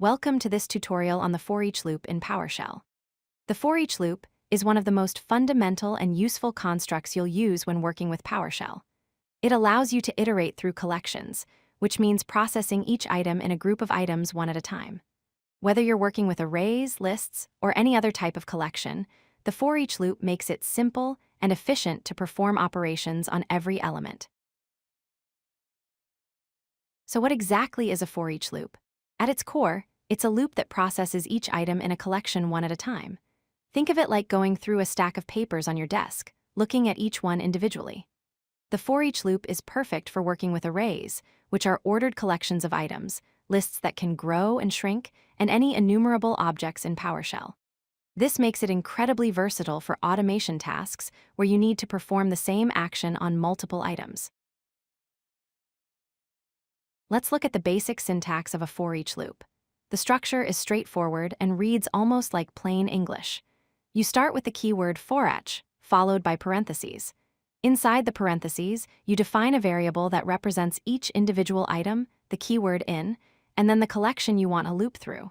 Welcome to this tutorial on the ForEach loop in PowerShell. The ForEach loop is one of the most fundamental and useful constructs you'll use when working with PowerShell. It allows you to iterate through collections, which means processing each item in a group of items one at a time. Whether you're working with arrays, lists, or any other type of collection, the ForEach loop makes it simple and efficient to perform operations on every element. So what exactly is a ForEach loop? At its core, it's a loop that processes each item in a collection one at a time. Think of it like going through a stack of papers on your desk, looking at each one individually. The ForEach loop is perfect for working with arrays, which are ordered collections of items, lists that can grow and shrink, and any enumerable objects in PowerShell. This makes it incredibly versatile for automation tasks where you need to perform the same action on multiple items. Let's look at the basic syntax of a ForEach loop. The structure is straightforward and reads almost like plain English. You start with the keyword ForEach, followed by parentheses. Inside the parentheses, you define a variable that represents each individual item, the keyword in, and then the collection you want a loop through.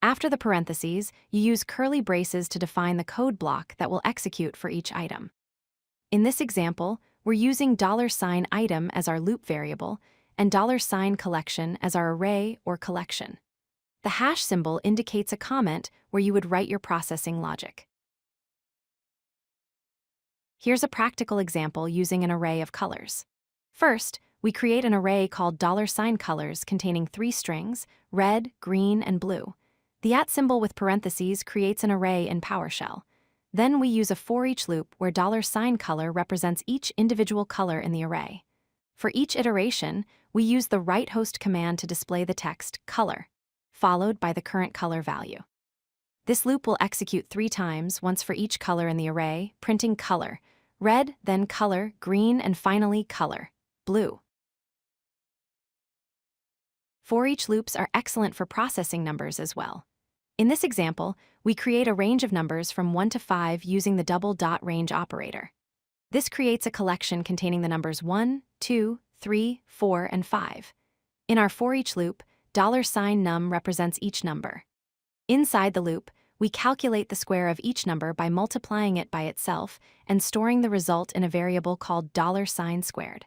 After the parentheses, you use curly braces to define the code block that will execute for each item. In this example, we're using $item as our loop variable and $collection as our array or collection. The hash symbol indicates a comment where you would write your processing logic. Here's a practical example using an array of colors. First, we create an array called $colors containing 3 strings, red, green, and blue. The @ symbol with parentheses creates an array in PowerShell. Then we use a ForEach loop where $color represents each individual color in the array. For each iteration, we use the writeHost command to display the text color, followed by the current color value. This loop will execute 3 times, once for each color in the array, printing color, red, then color, green, and finally color, blue. ForEach loops are excellent for processing numbers as well. In this example, we create a range of numbers from 1 to 5 using the double dot range operator. This creates a collection containing the numbers 1, 2, 3, 4, and 5. In our ForEach loop, $num represents each number. Inside the loop, we calculate the square of each number by multiplying it by itself and storing the result in a variable called $squared.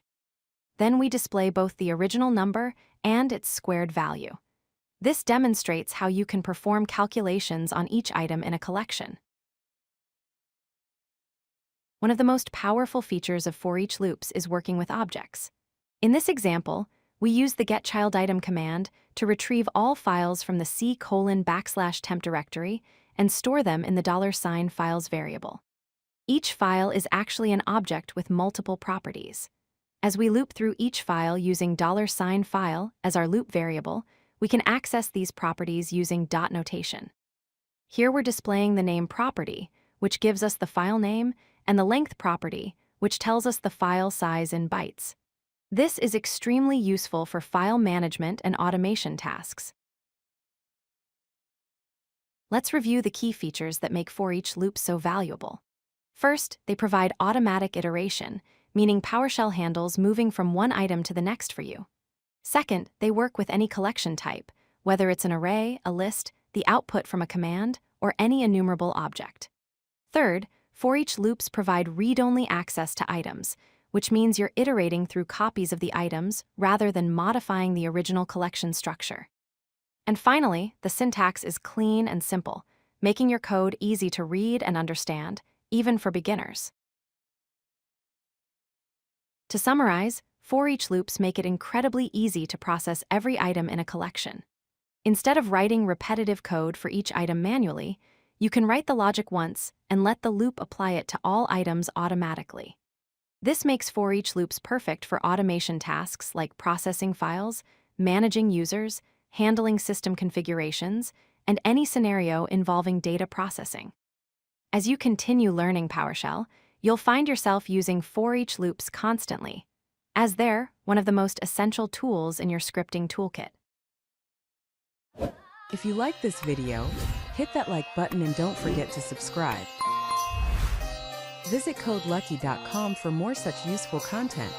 Then we display both the original number and its squared value. This demonstrates how you can perform calculations on each item in a collection. One of the most powerful features of ForEach loops is working with objects. In this example, we use the getChildItem command to retrieve all files from the C:\temp directory and store them in the $files variable. Each file is actually an object with multiple properties. As we loop through each file using $file as our loop variable, we can access these properties using dot notation. Here we're displaying the name property, which gives us the file name, and the length property, which tells us the file size in bytes. This is extremely useful for file management and automation tasks. Let's review the key features that make ForEach loops so valuable. First, they provide automatic iteration, meaning PowerShell handles moving from one item to the next for you. Second, they work with any collection type, whether it's an array, a list, the output from a command, or any enumerable object. Third, ForEach loops provide read-only access to items, which means you're iterating through copies of the items rather than modifying the original collection structure. And finally, the syntax is clean and simple, making your code easy to read and understand, even for beginners. To summarize, ForEach loops make it incredibly easy to process every item in a collection. Instead of writing repetitive code for each item manually, you can write the logic once and let the loop apply it to all items automatically. This makes ForEach loops perfect for automation tasks like processing files, managing users, handling system configurations, and any scenario involving data processing. As you continue learning PowerShell, you'll find yourself using ForEach loops constantly, as they're one of the most essential tools in your scripting toolkit. If you like this video, hit that like button and don't forget to subscribe. Visit codelucky.com for more such useful content.